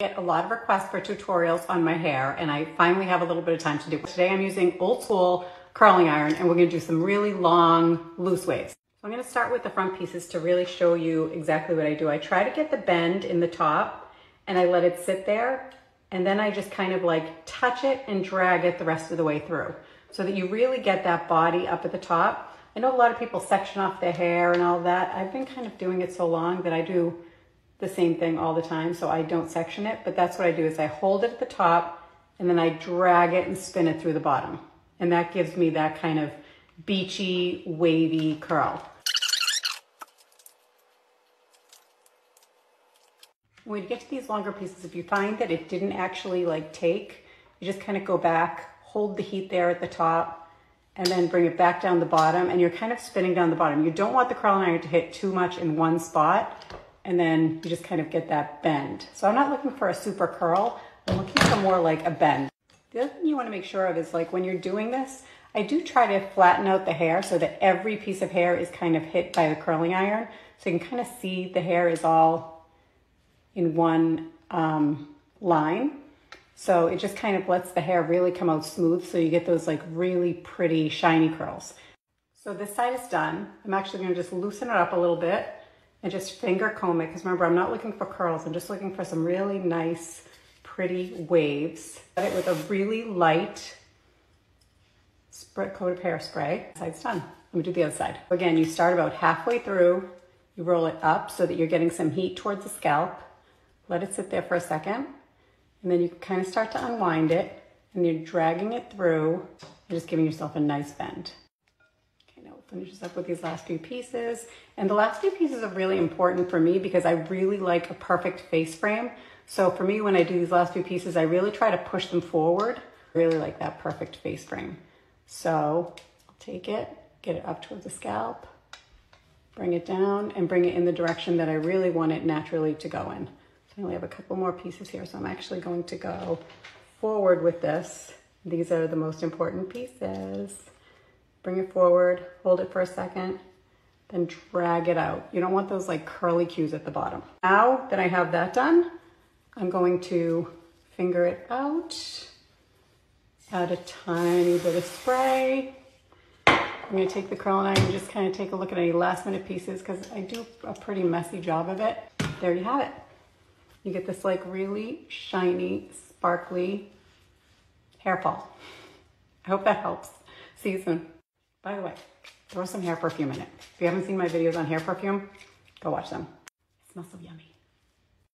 Get a lot of requests for tutorials on my hair, and I finally have a little bit of time to do it. Today I'm using old school curling iron, and we're gonna do some really long, loose waves. So I'm gonna start with the front pieces to really show you exactly what I do. I try to get the bend in the top, and I let it sit there, and then I just kind of like touch it and drag it the rest of the way through, so that you really get that body up at the top. I know a lot of people section off their hair and all that. I've been kind of doing it so long that I do the same thing all the time, so I don't section it, but that's what I do is I hold it at the top and then I drag it and spin it through the bottom. And that gives me that kind of beachy, wavy curl. When you get to these longer pieces, if you find that it didn't actually like take, you just kind of go back, hold the heat there at the top, and then bring it back down the bottom, and you're kind of spinning down the bottom. You don't want the curling iron to hit too much in one spot, and then you just kind of get that bend. So I'm not looking for a super curl, I'm looking for more like a bend. The other thing you want to make sure of is like when you're doing this, I do try to flatten out the hair so that every piece of hair is kind of hit by the curling iron. So you can kind of see the hair is all in one line. So it just kind of lets the hair really come out smooth, so you get those like really pretty shiny curls. So this side is done. I'm actually gonna just loosen it up a little bit and just finger comb it, because remember, I'm not looking for curls, I'm just looking for some really nice, pretty waves. Got it with a really light coat of hairspray. Side's done. Let me do the other side. Again, you start about halfway through, you roll it up so that you're getting some heat towards the scalp. Let it sit there for a second. And then you kind of start to unwind it, and you're dragging it through and just giving yourself a nice bend. Okay, now we'll finish this up with these last few pieces. And the last few pieces are really important for me because I really like a perfect face frame. So for me, when I do these last few pieces, I really try to push them forward. I really like that perfect face frame. So I'll take it, get it up towards the scalp, bring it down, and bring it in the direction that I really want it naturally to go in. I only have a couple more pieces here, so I'm actually going to go forward with this. These are the most important pieces. Bring it forward, hold it for a second, then drag it out. You don't want those like curly cues at the bottom. Now that I have that done, I'm going to finger it out, add a tiny bit of spray. I'm gonna take the curling iron and just kind of take a look at any last minute pieces because I do a pretty messy job of it. There you have it. You get this like really shiny, sparkly hair fall. I hope that helps. See you soon. By the way, throw some hair perfume in it. If you haven't seen my videos on hair perfume, go watch them. It smells so yummy.